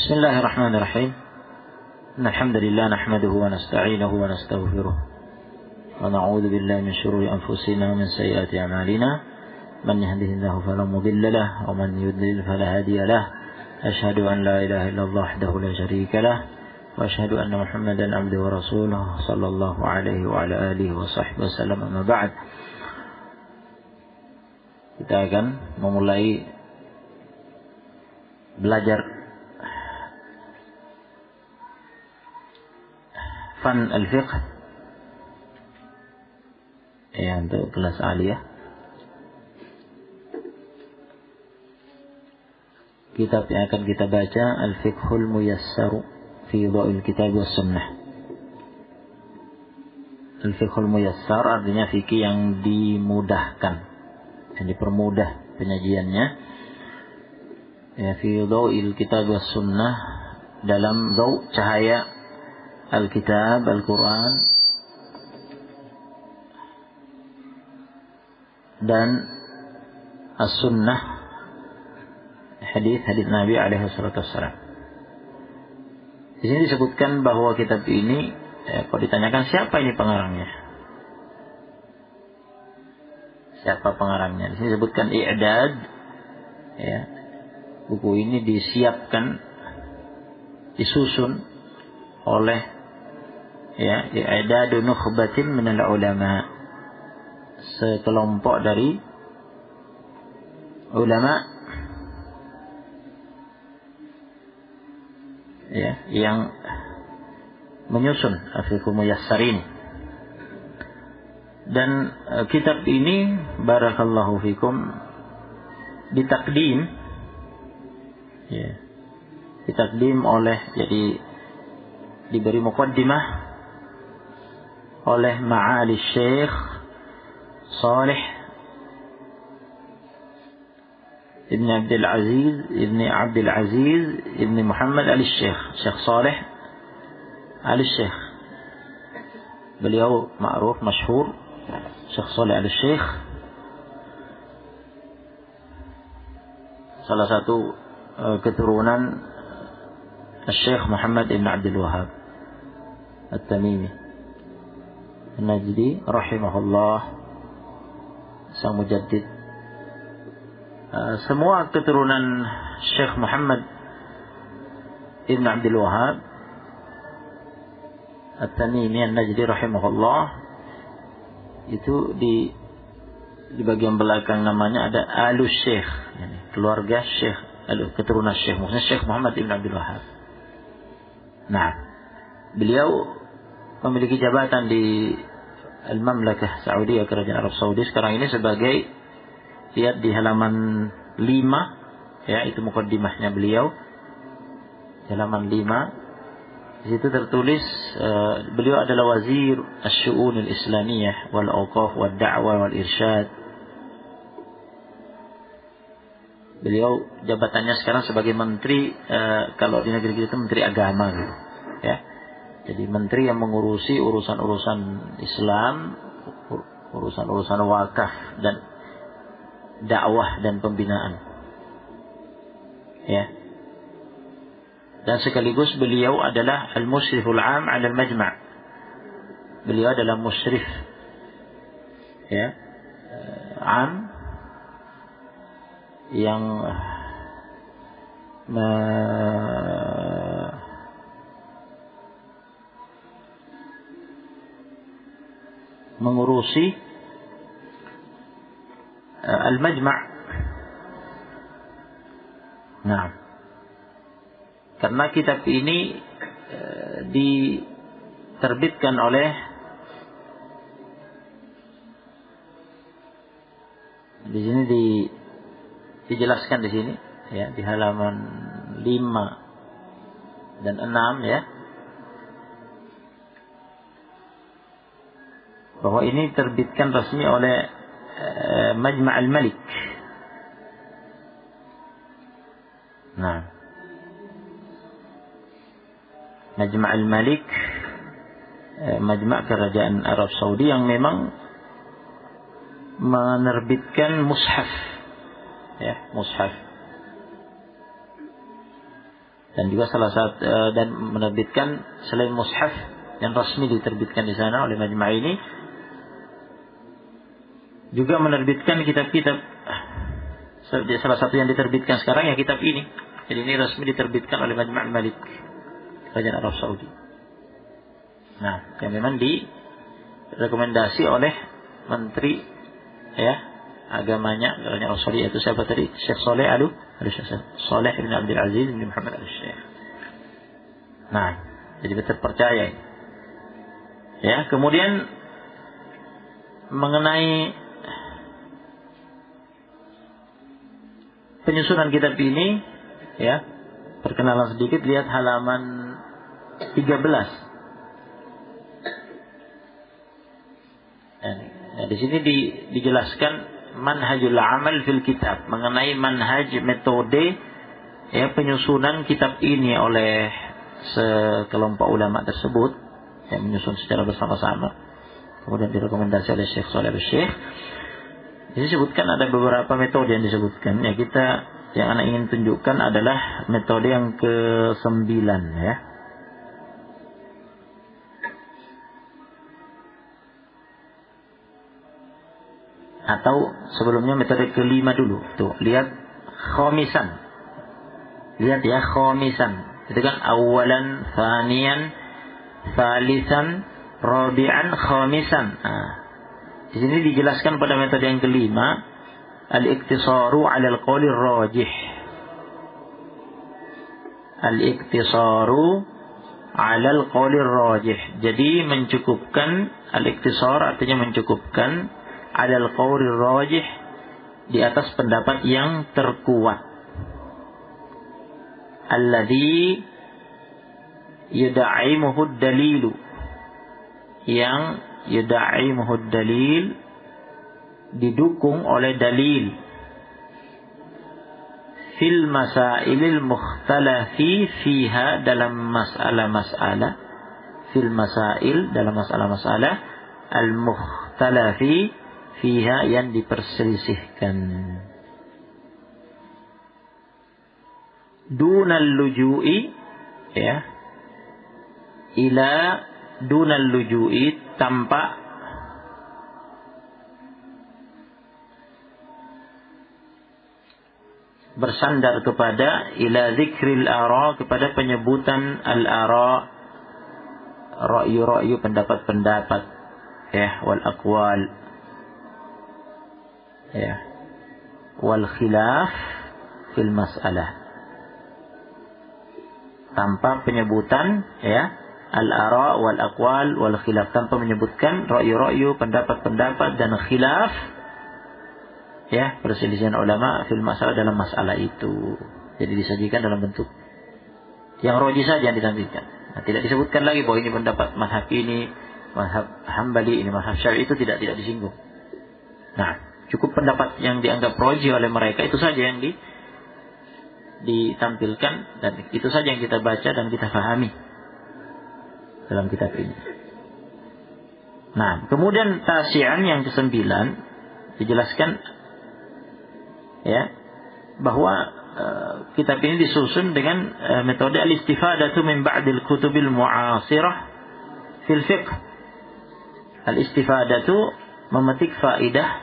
Bismillahirrahmanirrahim. Alhamdulillah nahmaduhu wa nasta'inuhu wa nastaghfiruh. Wa na'udzu billahi min shururi anfusina wa min sayyiati a'malina. Man yahdihillahu fala mudilla lahu wa man yudlil fala hadiya lahu. Asyhadu an la ilaha illallah wahdahu la syarika lahu wa asyhadu anna Muhammadan 'abduhu wa rasuluhu sallallahu alaihi wa ala alihi wa sahbihi wasallam. Amma ba'd. Kita akan memulai belajar fan al-fiqh ya, untuk kelas aliyah. Kitab yang akan kita baca Al-Fiqhul Muyassar fi Dha'il Kitab was Sunnah. Al-Fiqhul Muyassar artinya fikih yang dimudahkan, yang dipermudah penyajiannya. Ya, fi Dha'il Kitab was Sunnah, dalam dhau' cahaya Al-Kitab, Al-Quran dan As-Sunnah, hadis-hadis Nabi alaihi salatu wassalam. Di sini disebutkan bahwa kitab ini, kalau ditanyakan siapa ini pengarangnya, siapa pengarangnya, di sini disebutkan i'dad, ya, buku ini disiapkan, disusun oleh i'dadu nukhbatin minal ulama, sekelompok dari ulama ya yang menyusun Al-Fiqhul Muyassar ini. Dan kitab ini barakallahu fikum ditakdim, ya, ditakdim oleh, jadi diberi muqaddimah oleh Ma'ali Syekh Salih Ibn Abdul Aziz Ibn Muhammad al-Syekh, Syekh Salih al-Syekh. Beliau ma'ruf, masyhur, Syekh Salih al-Syekh, salah satu keturunan Syekh Muhammad Ibn Abdul Wahhab At-Tamimi An-Najdi rahimahullah, sang mujaddid. Semua keturunan Syekh Muhammad Ibn Abdul Wahhab At-Tamimi An-Najdi rahimahullah, itu di bagian belakang namanya ada Alus Syekh, yani keluarga Syekh, keturunan Syekh, maksudnya Syekh Muhammad Ibn Abdul Wahhab. Nah, beliau memiliki jabatan di Al-Mamlakah Saudi, Kerajaan Arab Saudi sekarang ini, sebagai, lihat di halaman 5, ya, itu mukaddimahnya beliau, halaman 5. Di situ tertulis beliau adalah Wazir Asy-Syu'un Al-Islamiyah wal Awqaf wad Da'wah wal Irsyad. Beliau jabatannya sekarang sebagai menteri, kalau di negeri kita itu menteri agama gitu, ya. Jadi menteri yang mengurusi urusan-urusan Islam, urusan-urusan wakaf dan dakwah dan pembinaan. Ya. Dan sekaligus beliau adalah al-musyriful 'am 'ala al-majma'. Beliau adalah musyrif, ya, 'am, yang mengurusi al-majma'. Nah, karena kitab ini diterbitkan oleh, di sini dijelaskan di sini, ya, di halaman 5 dan 6, ya, bahwa ini terbitkan resmi oleh Majma' al-Malik. Nah, Majma' al-Malik, Majma' Kerajaan Arab Saudi yang memang menerbitkan mushaf, ya, mushaf. Dan juga salah satu dan menerbitkan selain mushaf yang resmi diterbitkan di sana oleh majma' ini, juga menerbitkan kitab-kitab. Salah satu yang diterbitkan sekarang ya kitab ini. Jadi ini resmi diterbitkan oleh Majma' Malik, Kerajaan Arab Saudi. Nah, yang memang direkomendasi oleh Menteri agamanya Kerajaan Arab Saudi, yaitu siapa tadi? Syekh Saleh Saleh bin Abdul Aziz bin Muhammad Al-Syekh. Nah, jadi terpercaya. Ya, kemudian mengenai penyusunan kitab ini, ya, perkenalan sedikit, lihat halaman 13. Nah, di sini dijelaskan manhajul amal fil kitab, mengenai manhaj, metode ya penyusunan kitab ini oleh sekelompok ulama tersebut yang menyusun secara bersama-sama. Kemudian direkomendasi oleh Syekh Saleh Al-Syekh. Disebutkan ada beberapa metode yang disebutkan. Ya, yang anak ingin tunjukkan adalah metode yang ke-9 ya. Atau sebelumnya metode ke-5 dulu. Tuh, lihat khomisan. Lihat ya, khomisan. Itu kan awalan, thaniyan, thalithan, rabi'an, khomisan. Nah, di sini dijelaskan pada metode yang kelima, al-iktisaru 'ala al-qawli rajih. Al-iktisaru 'ala al-qawli rajih. Jadi mencukupkan, al-iktisar artinya mencukupkan 'ala al-qawli rajih, di atas pendapat yang terkuat. Alladhi yud'imuhu ad-dalilu. Yang yud'imuhu dalil, didukung oleh dalil, fil masailil mukhtalafi fiha, dalam masalah-masalah, fil masail, dalam masalah-masalah, al mukhtalafi fiha, yang diperselisihkan, dunal luju'i ya, ila dunal luju'i, tanpa bersandar kepada ila zikril ara, kepada penyebutan al-ara, ra'yu-ra'yu, pendapat-pendapat ya, wal aqwal ya, wal khilaf fil mas'alah, tanpa penyebutan ya al-ara wal aqwal wal khilaf, tanpa menyebutkan ra'yu-ra'yu, pendapat-pendapat dan khilaf ya, perselisihan ulama fil masalah, dalam masalah itu. Jadi disajikan dalam bentuk yang rajih saja yang ditampilkan. Nah, tidak disebutkan lagi bahwa ini pendapat mazhab ini, mazhab Hambali, ini mazhab Syafi'i, itu tidak disinggung. Nah, cukup pendapat yang dianggap rajih oleh mereka itu saja yang ditampilkan, dan itu saja yang kita baca dan kita fahami dalam kitab ini. Nah, kemudian tasi'an yang ke-9 dijelaskan ya, bahwa kitab ini disusun dengan metode al-istifadatu min ba'dil kutubil mu'asirah fil fiqh. Al-istifadatu, memetik faidah,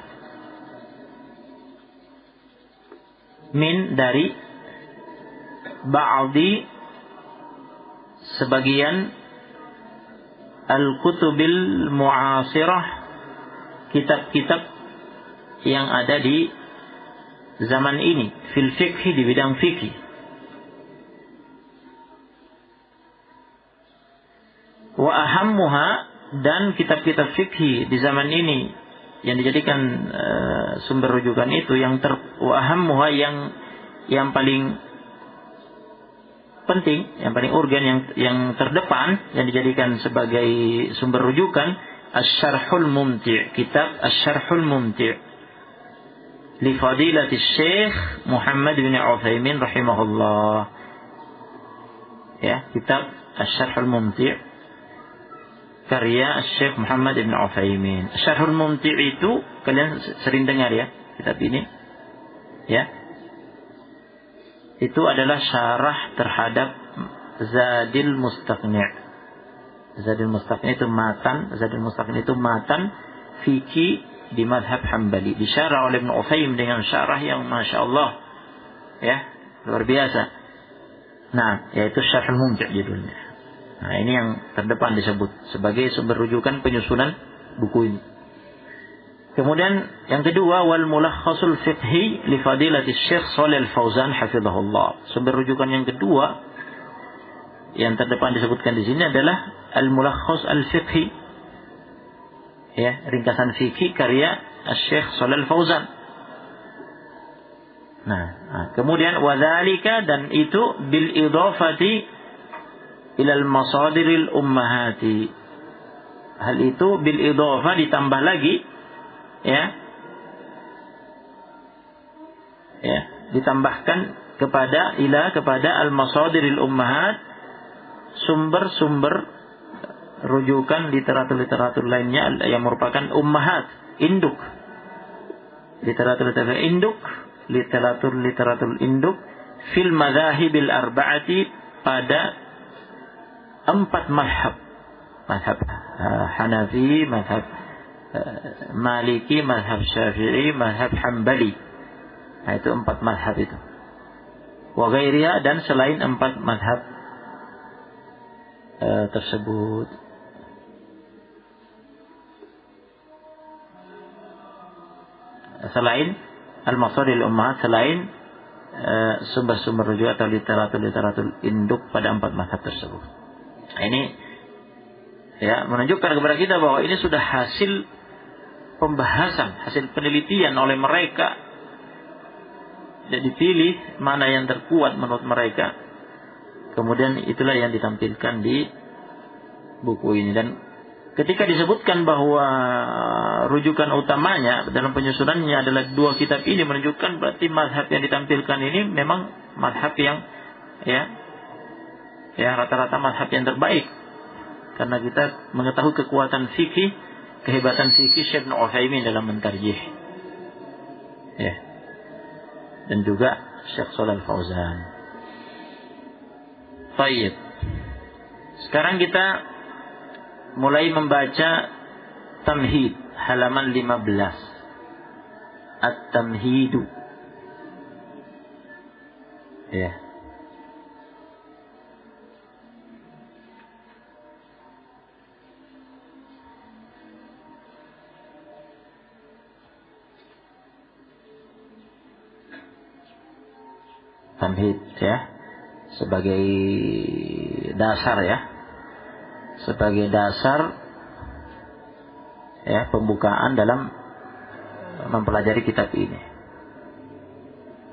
min, dari, ba'di, sebagian, al-kutubil mu'asirah, kitab-kitab yang ada di zaman ini, fil fiqh, di bidang fikih. Wa ahammuha, dan kitab-kitab fikih di zaman ini yang dijadikan sumber rujukan itu, wa ahammuha, yang paling penting, yang paling urgen, yang terdepan, yang dijadikan sebagai sumber rujukan, Asy-Syarhul Mumti', kitab Asy-Syarhul Mumti' li fadilati Syekh Muhammad bin Utsaimin rahimahullah. Ya, kitab Asy-Syarhul Mumti' karya Syekh Muhammad bin Utsaimin. Asy-Syarhul Mumti' itu kalian sering dengar ya, kitab ini. Ya. itu adalah syarah terhadap Zadil Mustaqni'. Zadil Mustaqni' itu matan, Zadil Mustaqni' itu matan fikih di mazhab Hambali. Disyarah oleh Ibnu Utsaimin dengan syarah yang Masya Allah, ya, luar biasa. Nah, yaitu Syarhul Mumti' judulnya. Nah, ini yang terdepan disebut sebagai sumber rujukan penyusunan buku ini. Kemudian yang kedua, wal mulakhasul fiqhi li fadilatis Syekh Shalih Al-Fauzan hafizahullah. Sumber rujukan yang kedua yang terdepan disebutkan di sini adalah al-mulakhas al-fiqhi, ya, ringkasan fikih karya Syekh Shalih Al-Fauzan. Nah, kemudian wadzalika, dan itu bil idhafati ilal masadiril ummahati. Hal itu bil idhafah, ditambah lagi, ya, ditambahkan kepada al-masadiril ummahat, sumber-sumber rujukan literatur-literatur lainnya yang merupakan ummahat, induk. Literatur-literatur induk fil madzahibil arba'ati, pada 4 mazhab. Mazhab Hanafi, mazhab Maliki, mazhab Syafi'i, mazhab Hambali. Nah, itu 4 mazhab itu. Wa ghairiha, dan selain 4 mazhab tersebut. Selain al-masadiril ummahat, selain sumber-sumber rujuk atau literatur induk pada 4 mazhab tersebut. Nah, ini, ya, menunjukkan kepada kita bahwa ini sudah hasil pembahasan, hasil penelitian oleh mereka. Jadi dipilih mana yang terkuat menurut mereka. Kemudian itulah yang ditampilkan di buku ini. Dan ketika disebutkan bahwa rujukan utamanya dalam penyusunannya adalah 2 kitab ini, menunjukkan berarti mazhab yang ditampilkan ini memang mazhab yang, ya, rata-rata mazhab yang terbaik. Karena kita mengetahui kekuatan fikih, kehebatan fikih Syekh Ibnu Utsaimin dalam mentarjih, ya, dan juga Syekh Shalih Al-Fauzan. Baik. Sekarang kita mulai membaca Tamhid halaman 15. At-Tamhidu. Ya. Tamhid, ya, sebagai dasar, ya, sebagai dasar, ya, pembukaan dalam mempelajari kitab ini,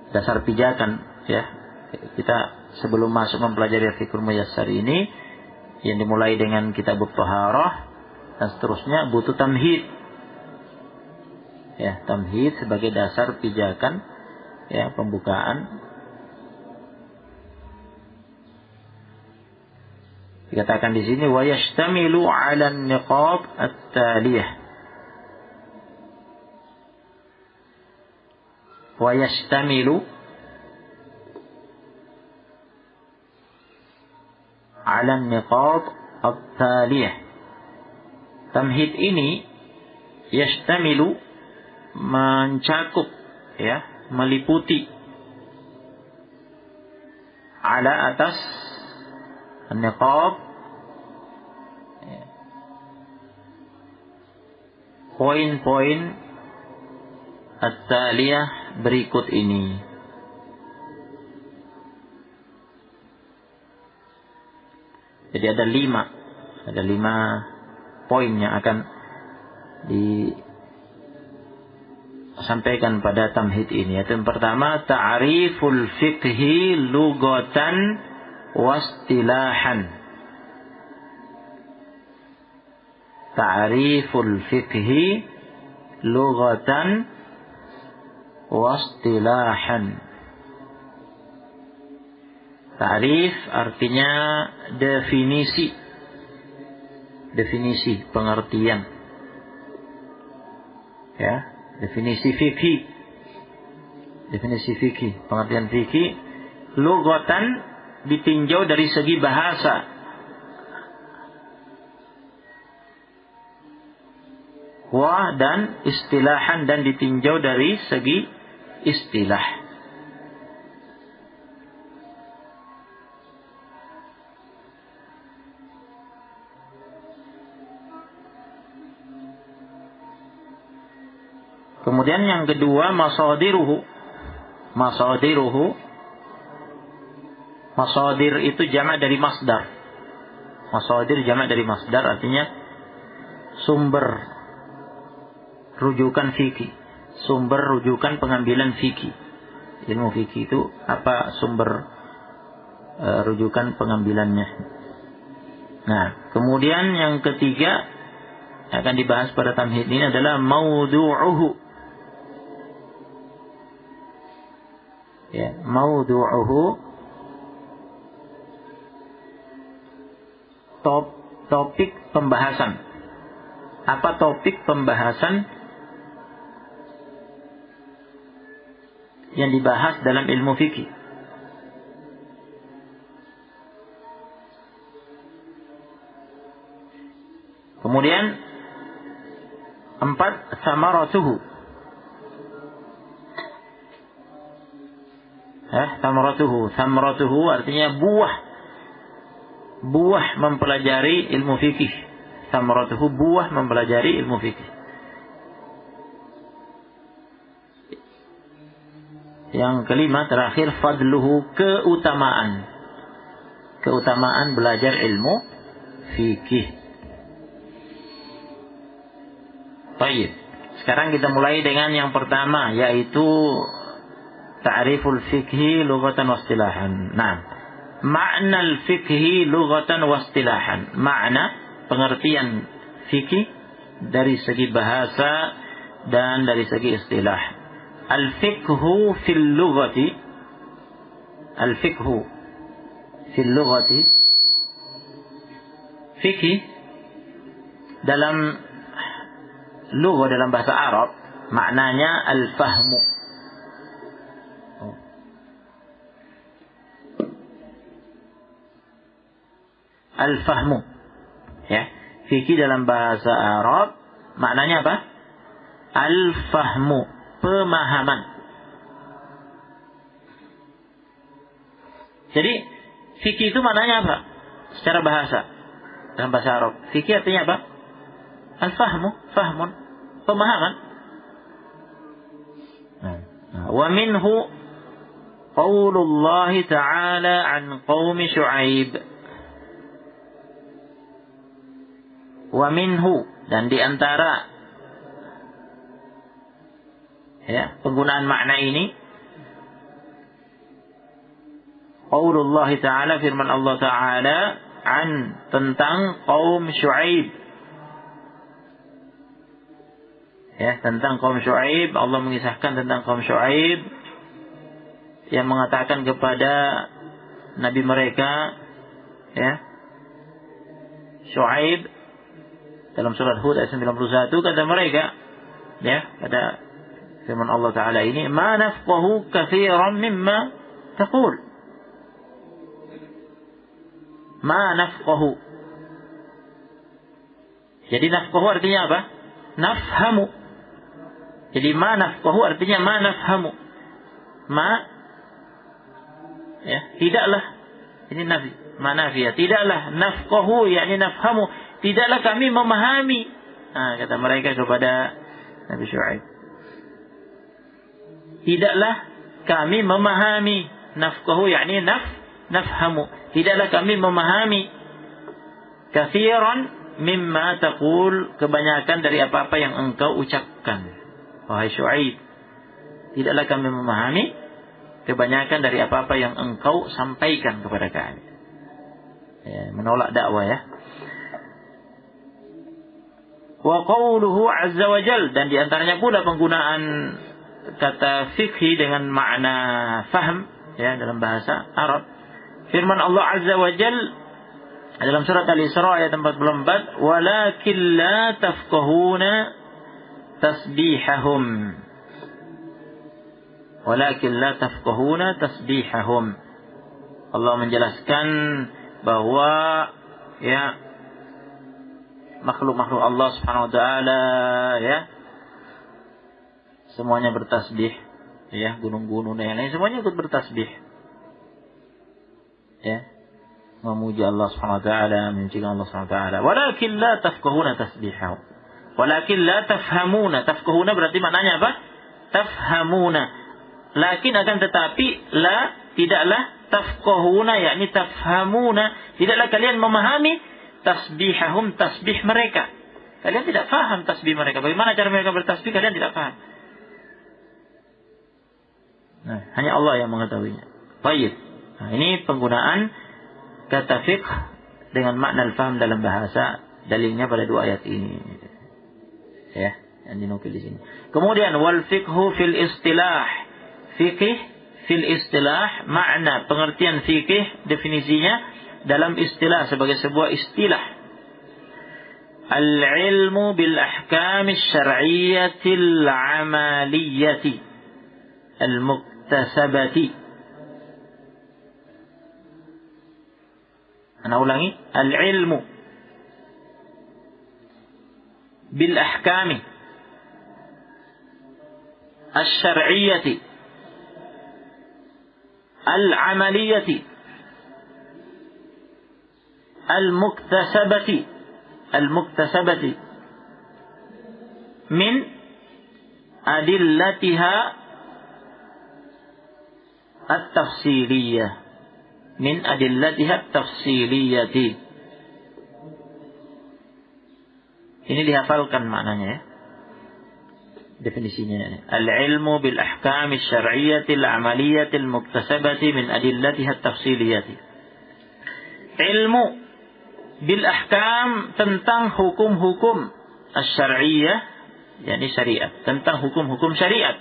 dasar pijakan, ya. Kita sebelum masuk mempelajari Fiqhul Muyassar ini, yang dimulai dengan kitab Thaharah dan seterusnya, butuh tamhid, ya, tamhid sebagai dasar pijakan, ya, pembukaan. Dikatakan di sini wa yashtamilu 'ala an-niqab at-taliyah. Wa yashtamilu 'ala an-niqab at-taliyah. Tamhid ini yashtamilu, mencakup, ya, meliputi, 'ala, atas, an-niqab, poin-poin at-taliyah berikut ini. Jadi ada 5 poin yang akan disampaikan pada tamhid ini. Yaitu yang pertama, ta'riful fiqhi lughatan wastilahan. Ta'riful fiqhi lughatan wastilahan. Ta'rif artinya definisi, pengertian, ya, definisi fikih, pengertian fikih. lughatan ditinjau dari segi bahasa. Wa dan istilahan dan ditinjau dari segi istilah. Kemudian yang kedua masadiruhu. Masadir itu jamak dari masdar. Masadir jamak dari masdar, artinya sumber rujukan fikih, sumber rujukan pengambilan fikih. Ilmu fikih itu apa sumber rujukan pengambilannya. Nah, kemudian yang ketiga akan dibahas pada tamhid ini adalah maudu'uhu. Ya, maudu'uhu, topik pembahasan. Apa topik pembahasan yang dibahas dalam ilmu fikih? Kemudian 4, samaratuhu. Samaratuhu artinya buah mempelajari ilmu fikih. Samaratuhu, buah mempelajari ilmu fikih. Yang kelima terakhir, fadluhu, keutamaan belajar ilmu fikih. Baik. Sekarang kita mulai dengan yang pertama, yaitu ta'riful fikhi lughatan wa istilahan. Nah, makna al-fikhi lughatan wa istilahan. Makna, pengertian fikih dari segi bahasa dan dari segi istilah. Al-fikhu fil lughati, fikih dalam lugha, dalam bahasa Arab, maknanya al-fahmu. Al-fahmu. Ya, fikih dalam bahasa Arab maknanya apa? Al-fahmu, pemahaman. Jadi fikih itu maknanya apa? Secara bahasa dalam bahasa Arab, fikih artinya apa? Al-fahmu, fahmun, pemahaman. Wa minhu qaulullah ta'ala an qaumi Syu'aib. Wa minhu, dan diantara penggunaan makna ini, qaulullah ta'ala, firman Allah Ta'ala, an, tentang kaum Syu'aib. Tentang kaum Syu'aib, Allah mengisahkan tentang kaum Syu'aib yang mengatakan kepada nabi mereka, Syu'aib, dalam surat Hud ayat 91, kata mereka, pada firman Allah Ta'ala ini, ma nafqahu katsiran mimma taqul. Ma nafqahu. Jadi nafqahu artinya apa? Nafhamu. Jadi ma nafqahu artinya ma nafhamu. Tidaklah. Ini nafi. Ma nafiyah. Tidaklah nafqahu, yakni nafhamu. Tidaklah kami memahami. Kata mereka kepada Nabi Syu'aib. Tidaklah kami memahami. Nafqahu yakni nafhamu. Tidaklah kami memahami. Katsiran mimma taqul, kebanyakan dari apa-apa yang engkau ucapkan, wahai Syu'aib. Tidaklah kami memahami kebanyakan dari apa-apa yang engkau sampaikan kepada kami. Menolak dakwah, Wa qawluhu azza wa jal, dan diantaranya pula penggunaan kata fikhi dengan makna faham, dalam bahasa Arab. Firman Allah azza wa jal dalam surat Al-Isra ayat 44, walakin la tafqahuna tasbihahum. Walakin la tafqahuna tasbihahum. Allah menjelaskan bahwa ya makhluk-makhluk Allah Subhanahu wa taala ya semuanya bertasbih, ya, gunung-gunung dan yang lain semuanya ikut bertasbih. Ya. Memuji Allah Subhanahu wa taala, memujikan Allah Subhanahu wa taala. Walakin la tafqahuna tasbihahu. Walakin la tafhamuna. Tafqahuna berarti maknanya apa? Tafhamuna. Lakin akan tetapi la tidaklah tafqahuna, yakni tafhamuna, tidaklah kalian memahami tasbihahum, tasbih mereka. Kalian tidak faham tasbih mereka. Bagaimana cara mereka bertasbih kalian tidak faham. Nah, hanya Allah yang mengetahuinya. Baik. Nah, ini penggunaan kata fiqh dengan makna al-faham dalam bahasa, dalilnya pada dua ayat ini. Ya, yang dinukil di sini. Kemudian wal fiqhu fil istilah. Fiqh fil istilah, makna pengertian fiqh definisinya dalam istilah sebagai sebuah istilah. Al-ilmu bil ahkam asy-syar'iyyatil 'amaliyyati al-muktasabati. Ana ulangi, al-ilmu bil ahkami asy-syar'iyyati al-'amaliyyati al-muktasabati min adillatiha at-tafsiliyah, min adillatiha at-tafsiliyati. Ini dihafalkan maknanya ya. Definisinya. Al-ilmu bil ahkam asy-syar'iyyati al-'amaliyyati al-muktasabati min adillatiha at-tafsiliyati. Ilmu bil ahkam, tentang hukum-hukum asy-syar'iyyah, yakni syariat, tentang hukum-hukum syariat.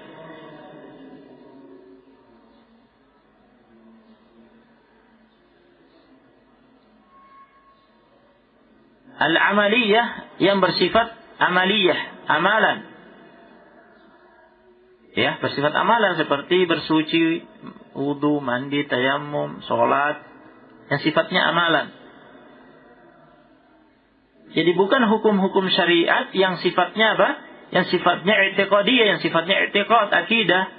Al-amaliyah, yang bersifat amaliyah, amalan. Ya, bersifat amalan seperti bersuci, wudu, mandi, tayammum, sholat, yang sifatnya amalan. Jadi bukan hukum-hukum syariat yang sifatnya apa? Yang sifatnya i'tiqadiyah, yang sifatnya i'tiqad, akidah.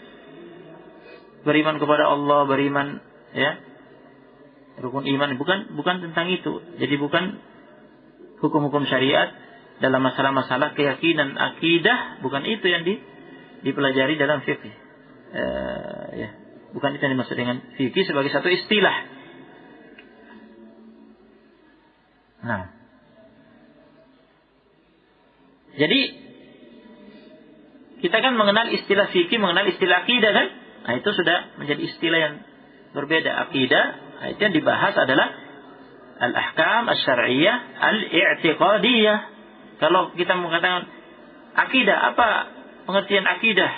Beriman kepada Allah, beriman ya, rukun iman, bukan tentang itu. Jadi bukan hukum-hukum syariat dalam masalah-masalah keyakinan, akidah, bukan itu yang dipelajari dalam fikih. Ya, bukan itu yang dimaksud dengan fikih sebagai satu istilah. Nah, jadi kita kan mengenal istilah fikih, mengenal istilah akidah kan? Nah, itu sudah menjadi istilah yang berbeda. Akidah, itu yang dibahas adalah al-ahkam asy-syar'iyyah al-i'tiqadiyah. Kalau kita mengatakan akidah, apa pengertian akidah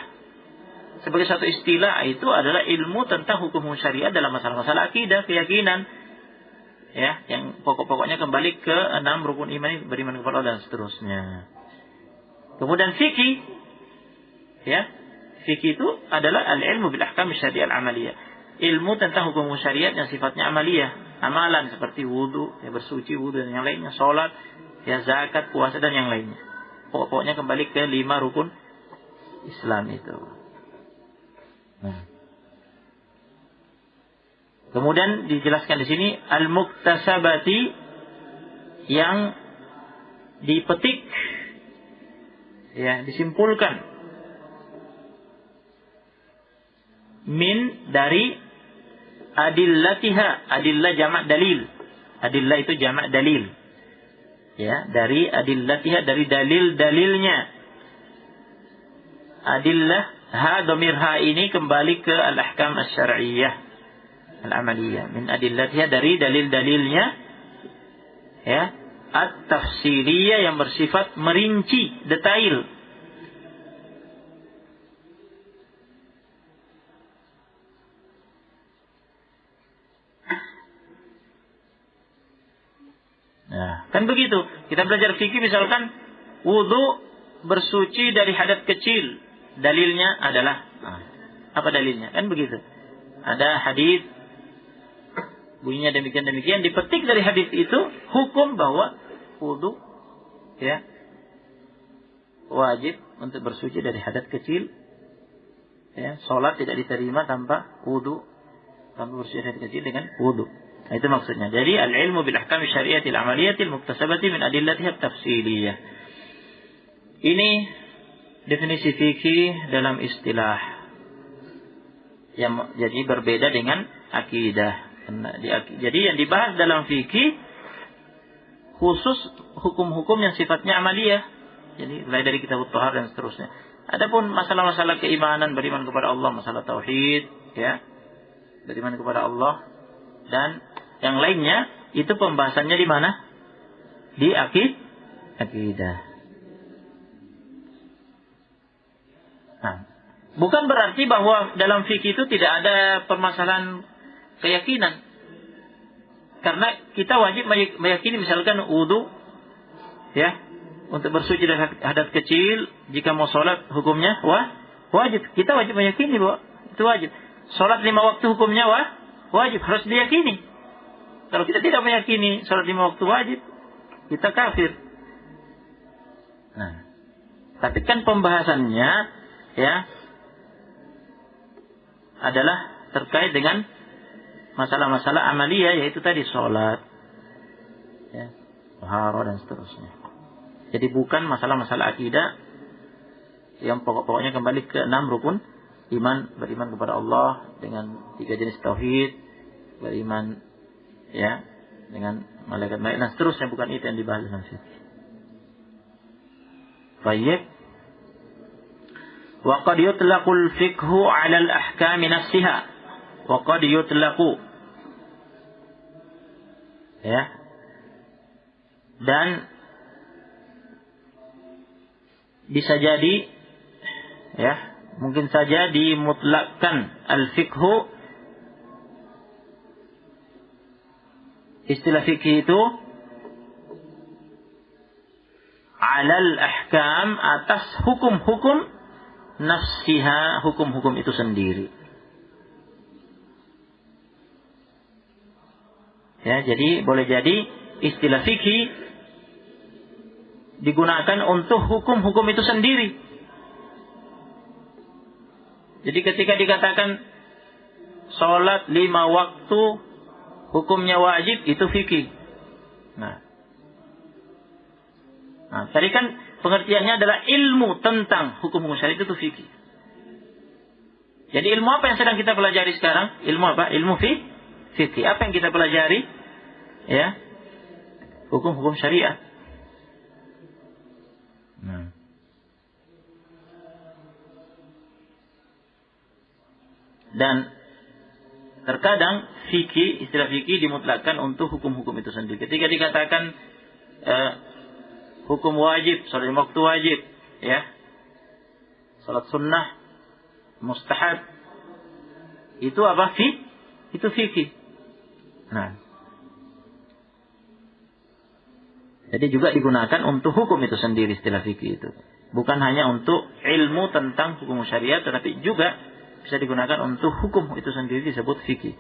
sebagai satu istilah? Itu adalah ilmu tentang hukum syariat dalam masalah-masalah akidah, keyakinan. Ya, yang pokok-pokoknya kembali ke 6 rukun iman, beriman kepada Allah dan seterusnya. Kemudian fikih, ya, fikih itu adalah al-ilmu bil ahkam asy-syar'iyyah al-amaliyah. Ilmu tentang hukum syariat yang sifatnya amaliyah, amalan seperti wudu, ya, bersuci, wudu dan yang lainnya, sholat, ya, zakat, puasa dan yang lainnya. Pokoknya kembali ke 5 rukun Islam itu. Nah. Kemudian dijelaskan di sini al-muktasabati, yang dipetik, ya, disimpulkan min dari adillatiha, adillah jamak dalil. Adillah itu jamak dalil. Ya, dari adillatiha, dari dalil-dalilnya. Adillah, ha, dhamir ha ini kembali ke al-ahkam asy-syar'iyyah al-amaliyah. Min adillatiha, dari dalil-dalilnya, ya, at-tafsiliyah, yang bersifat merinci, detail. Nah, kan begitu. Kita belajar fikih misalkan wudu, bersuci dari hadas kecil. Dalilnya adalah apa dalilnya? Kan begitu. Ada hadis bunyinya demikian, dipetik dari hadis itu hukum bahwa wudu ya wajib untuk bersuci dari hadas kecil. Ya, salat tidak diterima tanpa wudu, tanpa bersuci dari hadas kecil dengan wudu. Nah, itu maksudnya. Jadi al-ilmu bil ahkam syariatil amaliyatil muktasabati min adillatiha tafsiliyah. Ini definisi fikih dalam istilah. Yang jadi berbeda dengan akidah. Jadi yang dibahas dalam fikih khusus hukum-hukum yang sifatnya amaliyah. Jadi mulai dari kitab Thahar dan seterusnya. Adapun masalah-masalah keimanan, beriman kepada Allah, masalah tauhid, ya, beriman kepada Allah dan yang lainnya itu pembahasannya di mana? Di akidah. Nah, bukan berarti bahwa dalam fikih itu tidak ada permasalahan keyakinan. Karena kita wajib meyakini misalkan wudu, ya, untuk bersuci dari hadas kecil, jika mau sholat hukumnya wajib. Kita wajib meyakini bahwa itu wajib. Sholat 5 waktu hukumnya wajib, harus diyakini. Kalau kita tidak meyakini sholat 5 waktu wajib, kita kafir. Nah, tapi kan pembahasannya ya adalah terkait dengan masalah-masalah amaliyah, yaitu tadi sholat, ya, taharah dan seterusnya. Jadi bukan masalah-masalah akidah yang pokok-pokoknya kembali ke 6 rukun iman, beriman kepada Allah dengan 3 jenis tauhid, beriman ya dengan malaikat-malaikat dan seterusnya, bukan itu yang dibahas dalam fikih. Baik. Wa qad yutlaqul fiqhu 'ala al-ahkam nafsiha. Wa qad yutlaqu. Ya. Dan bisa jadi ya, mungkin saja dimutlakkan al-fiqhu, istilah fikih itu, alal ahkam, atas hukum-hukum, nafsiha, hukum-hukum itu sendiri. Ya, jadi boleh jadi istilah fikih digunakan untuk hukum-hukum itu sendiri. Jadi ketika dikatakan sholat 5 waktu hukumnya wajib, itu fikih. Nah, tadi kan pengertiannya adalah ilmu tentang hukum-hukum syariat, itu fikih. Jadi ilmu apa yang sedang kita pelajari sekarang? Ilmu apa? Ilmu fikih. Apa yang kita pelajari? Ya, hukum-hukum syariat. Nah. Dan terkadang fikih, istilah fikih dimutlakkan untuk hukum-hukum itu sendiri. Ketika dikatakan hukum wajib, salat 5 waktu wajib, ya, salat sunnah, mustahab, itu apa? Itu fikih. Nah, jadi juga digunakan untuk hukum itu sendiri, istilah fikih itu. Bukan hanya untuk ilmu tentang hukum syariat, tetapi juga bisa digunakan untuk hukum itu sendiri, disebut fikih.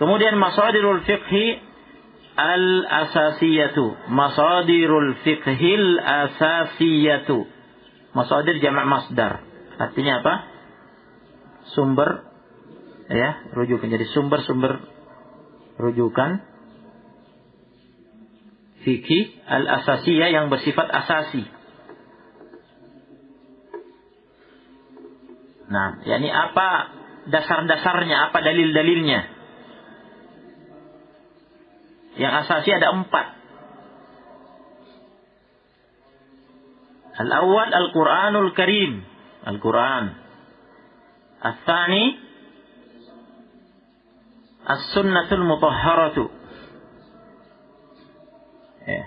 Kemudian masadirul fiqhi al-asasiyatu. Masadirul fiqhil asasiyatu. Masadir jamak masdar. Artinya apa? Sumber, ya, rujukan. Jadi sumber-sumber rujukan fikih al-asasiyah yang bersifat asasi. Nah, yakni apa dasar-dasarnya, apa dalil-dalilnya? Yang asasi ada 4. Al-awwal Al-Quranul Karim, Al-Quran. Al-thani As-Sunnatul Mutahharatu, ya,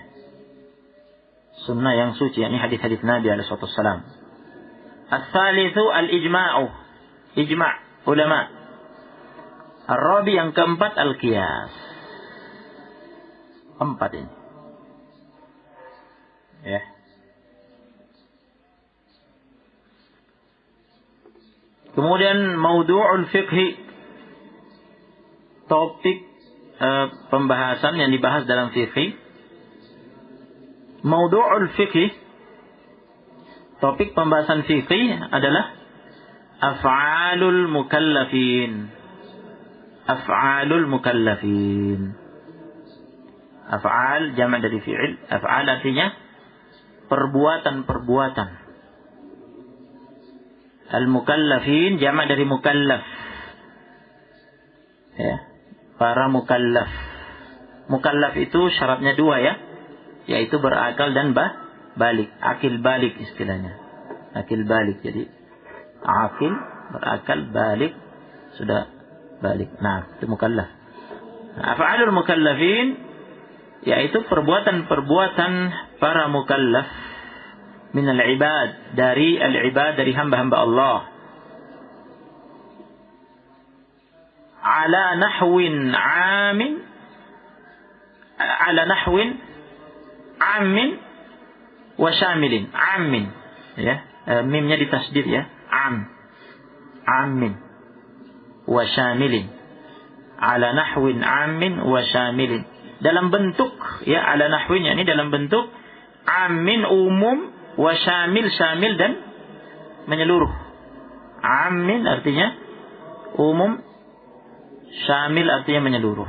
sunnah yang suci, yakni hadis-hadis Nabi alaihi wasallam. Al-thalithu al-ijma'u, ijma' ulama. Al-rabi, yang keempat, al-qiyas. 4 ini. Ya. Kemudian maudu'ul fiqhi, topik pembahasan yang dibahas dalam fikih. Maudu'ul fikih, topik pembahasan fikih adalah af'alul mukallafin. Af'alul mukallafin. Af'al jamak dari fi'il. Af'al artinya perbuatan-perbuatan. Al-mukallafin jamak dari mukallaf. Ya, para mukallaf. Mukallaf itu syaratnya 2 ya, yaitu berakal dan balik. Akil balik istilahnya. Akil balik. Jadi akil, berakal, balik, sudah balik. Nah, itu mukallaf. Af'alul mukallafin yaitu perbuatan-perbuatan para mukallaf minal ibad, dari al-ibad, dari hamba-hamba Allah. Ala nahwin amin wa syamilin. Amin ya, mimnya ditasdid ya. Amin wa syamilin. Ala nahwin amin wa syamilin. Dalam bentuk ya, ala nahwin ini dalam bentuk amin umum, wa syamil syamil dan menyeluruh. Amin artinya umum, syamil artinya menyeluruh.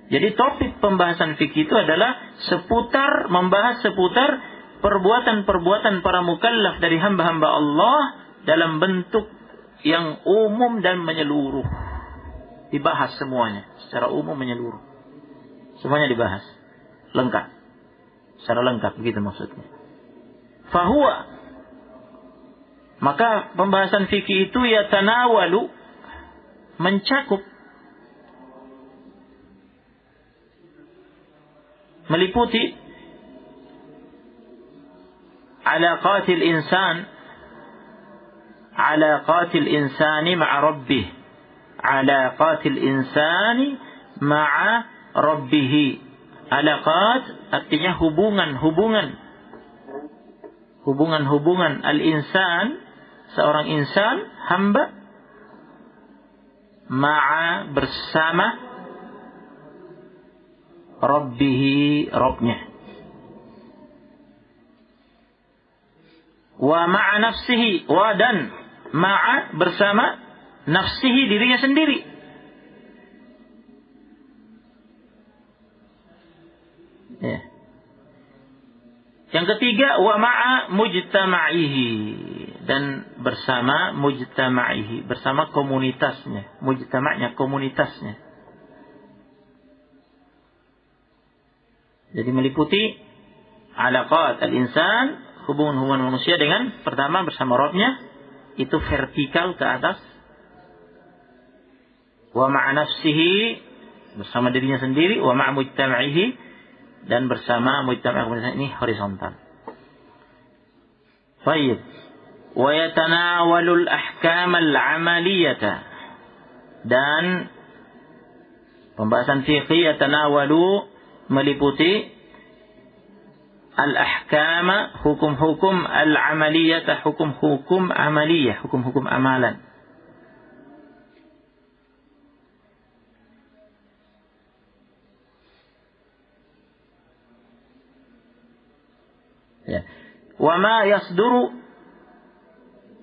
Jadi topik pembahasan fikih itu adalah membahas seputar perbuatan-perbuatan para mukallaf dari hamba-hamba Allah dalam bentuk yang umum dan menyeluruh. Dibahas semuanya secara umum menyeluruh. Semuanya dibahas lengkap. Secara lengkap begitu maksudnya. Fahuwa, maka pembahasan fikih itu yatanawalu, mencakup, meliputi alaqatil insani ma'a rabbih. Alaqatil insani ma'a rabbih. Alaqat artinya hubungan-hubungan al-insan, seorang insan, hamba, ma'a bersama rabbih, Rabbnya. Wa ma'a nafsihi, wa dan ma'a bersama nafsihi, dirinya sendiri. Ya. Yang ketiga, wa ma'a mujtama'ihi, dan bersama mujtama'ihi, bersama komunitasnya. Mujtama'nya, komunitasnya. Jadi meliputi alaqat al-insan, hubungan-hubungan manusia dengan, pertama bersama Rabbnya, itu vertikal ke atas. Wa ma'a nafsihi, bersama dirinya sendiri. Wa ma'a mujtama'ihi, dan bersama mujtama' komunitas, ini horizontal. Baik. Wa yatanawalul ahkam al-amaliyata, dan pembahasan fikih yatanawalu meliputi al-ahkam, hukum-hukum, al-amaliyata, hukum-hukum amaliyah, hukum-hukum amalan. Ya. Wa ma yasduru,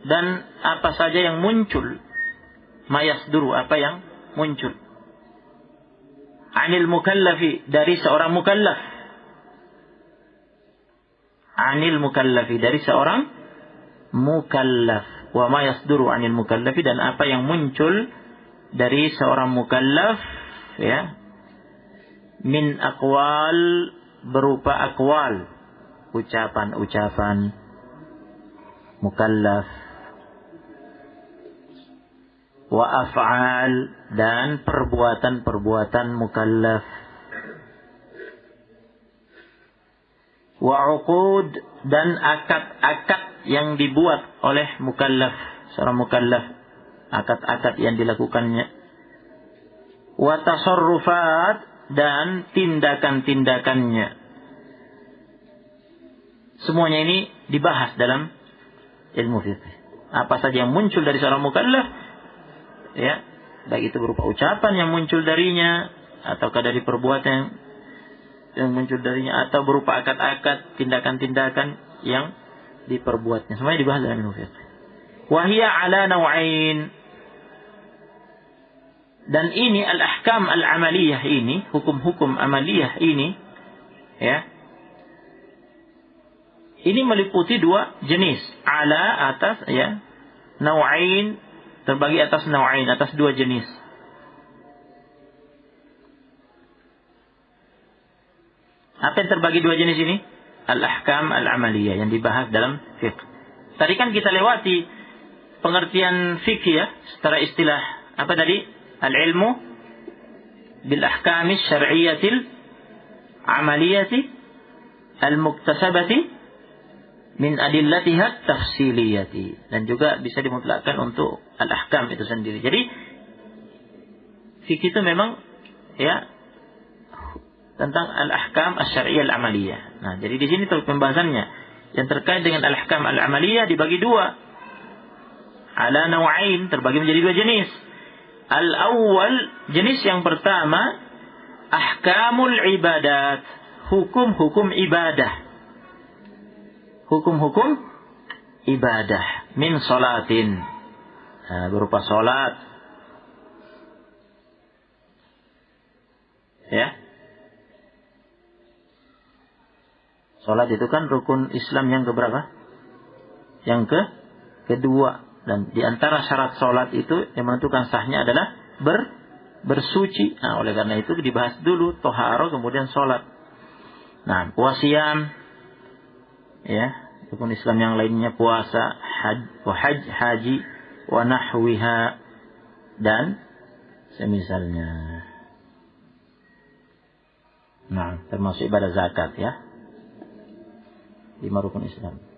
dan apa saja yang muncul. Ma yasduru, apa yang muncul. Anil mukallafi, dari seorang mukallaf. Anil mukallafi, dari seorang mukallaf. Wa ma yasduru anil mukallafi, dan apa yang muncul dari seorang mukallaf, ya. Min aqwal, berupa aqwal, ucapan-ucapan mukallaf, wa af'al, dan perbuatan-perbuatan mukallaf, wa uqud, dan akad-akad yang dibuat oleh mukallaf, seorang mukallaf, akad-akad yang dilakukannya, wa tasarrufat, dan tindakan-tindakannya. Semuanya ini dibahas dalam ilmu fikih. Apa saja yang muncul dari seorang mukallaf, ya, baik itu berupa ucapan yang muncul darinya, ataukah dari perbuatan yang muncul darinya, atau berupa akad-akad, tindakan-tindakan yang diperbuatnya. Semuanya dibahas dalam ilmu fiqh. Wa hiya ala naw'ain. Dan ini al-ahkam al-amaliyah ini, hukum-hukum amaliyah ini, ya, ini meliputi dua jenis. Ala atas, ya, naw'ain terbagi atas naw'ain, atas dua jenis. Apa yang terbagi dua jenis ini? Al-ahkam al-amaliyah yang dibahas dalam fiqh. Tadi kan kita lewati pengertian fikih, ya, secara istilah. Apa tadi? Al-ilmu bil ahkami syar'iyyatil amaliyati al-muktasabati min adillatiha tafsiliyati. Dan juga bisa dimutlakkan untuk al-ahkam itu sendiri. Jadi fikih itu memang, ya, tentang al-ahkam asy-syar'iyyah al-amaliyah. Nah, jadi di sini tuh pembahasannya yang terkait dengan al-ahkam al-amaliyah dibagi dua. Ala naw'ain, terbagi menjadi dua jenis. Al-awwal, jenis yang pertama, ahkamul ibadat, hukum-hukum ibadah. Hukum-hukum ibadah min salatin. Nah, berupa salat. Ya. Salat itu kan rukun Islam yang keberapa? Yang kedua. Dan di antara syarat salat itu yang menentukan sahnya adalah bersuci. Nah, oleh karena itu dibahas dulu thaharah, kemudian salat. Nah, puasiyam, ya, rukun Islam yang lainnya puasa, haji, wa nahwiha, dan semisalnya. Nah, termasuk ibadah zakat, ya. 5 rukun Islam.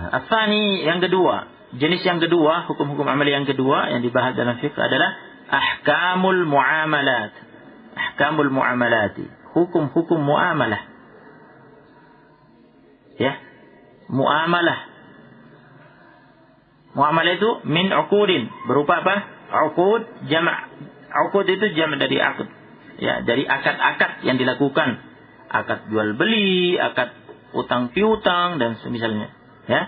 Atsani, yang kedua, jenis yang kedua, hukum-hukum amal yang kedua yang dibahas dalam fiqh adalah ahkamul muamalat. Ahkamul muamalati, hukum-hukum muamalah. Ya, muamalah. Muamalah itu min uqudin, berupa apa? Uqud jama'. Uqud itu jama' dari akad. Ya, dari akad-akad yang dilakukan. Akad jual beli, akad utang piutang dan semisalnya. Ya,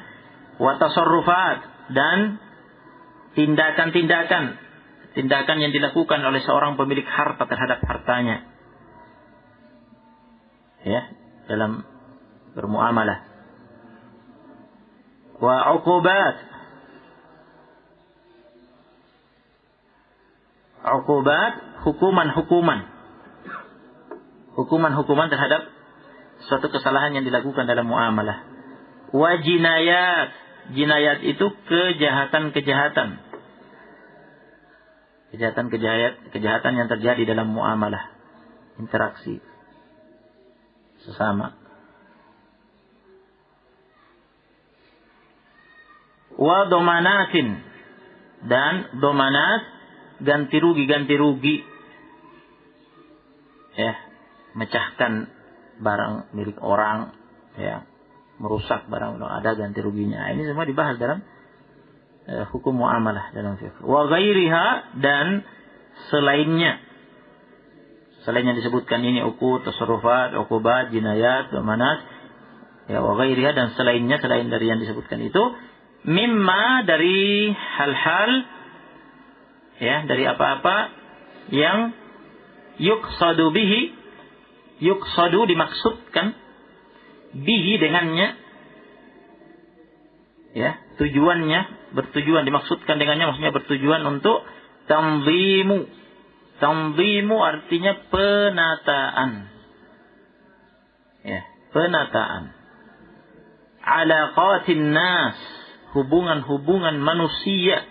wa tasarrufat, dan tindakan yang dilakukan oleh seorang pemilik harta terhadap hartanya, ya, dalam bermuamalah. Wa uqubat, hukuman terhadap suatu kesalahan yang dilakukan dalam muamalah. Wa jinayat, jinayat itu kejahatan yang terjadi dalam muamalah, interaksi sesama. Wa domanatin, dan domanat, ganti rugi, ya, mecahkan barang milik orang, ya, merusak barang, ada ganti ruginya. Ini semua dibahas dalam hukum muamalah dalam fiqh. Wa ghairiha, dan selainnya disebutkan ini, uqud, tasarrufat, uqubat, jinayat, domanat, ya, wa ghairiha, dan selainnya, selain dari yang disebutkan itu, mimma, dari hal-hal, ya, dari apa-apa yang yuqsadu dimaksudkan, bihi, dengannya, ya, bertujuan dimaksudkan dengannya, maksudnya bertujuan untuk tanzimu. Tanzimu artinya penataan, ya, penataan. Alaqatin nas, hubungan manusia.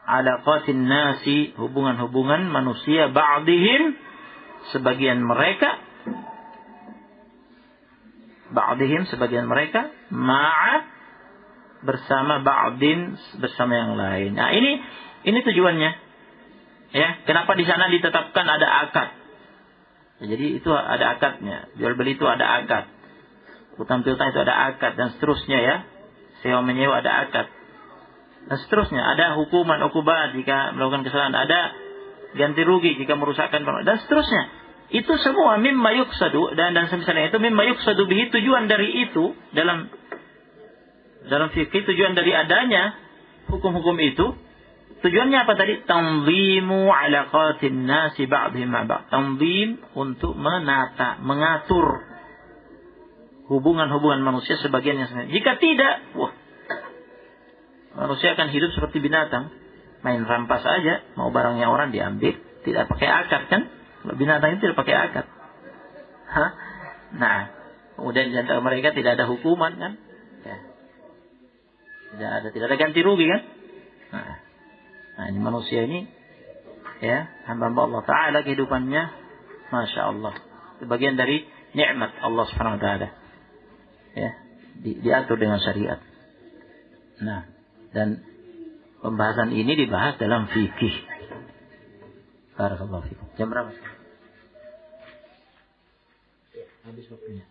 Alaqatin nasi, hubungan manusia, ba'dihim, sebagian mereka, ma'a, bersama, ba'din, bersama yang lain. Nah, ini tujuannya. Ya, kenapa di sana ditetapkan ada akad? Ya, jadi itu ada akadnya. Jual beli itu ada akad. Utang piutang itu ada akad, dan seterusnya, ya. Sewa menyewa ada akad. dan seterusnya. Ada hukuman uqubat jika melakukan kesalahan, ada ganti rugi jika merusakkan bangunan, dan seterusnya. Itu semua mimma yuqsadu, dan semisalnya itu mimma yuqsadu bihi, tujuan dari itu dalam fikih, tujuan dari adanya hukum-hukum itu, tujuannya apa tadi? Tanzimu alaqatin nasi ba'dihim ma ba'd. Tanzim untuk menata, mengatur hubungan-hubungan manusia sebagian yang sebagian. Jika tidak, manusia akan hidup seperti binatang, main rampas saja, mau barangnya orang diambil, tidak pakai akad kan? Kalau binatang itu tidak pakai akad. Nah, kemudian di antara mereka tidak ada hukuman kan? Ya. Tidak ada ganti rugi kan? Nah, ini manusia ini, ya, hamba Allah Taala kehidupannya, masya Allah, sebagian dari nikmat Allah Subhanahu Wa Taala, ya, diatur dengan syariat. Nah, dan pembahasan ini dibahas dalam fikih. Barakallahu fikum. Jam berapa? Habis waktunya.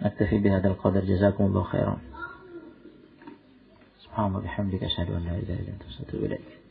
Naktafi bihadzal qadar, jazakumullahu khairan. Subhanallah bihamdika, asyhadu an la ilaha illa anta, astaghfiruka wa atubu ilaik.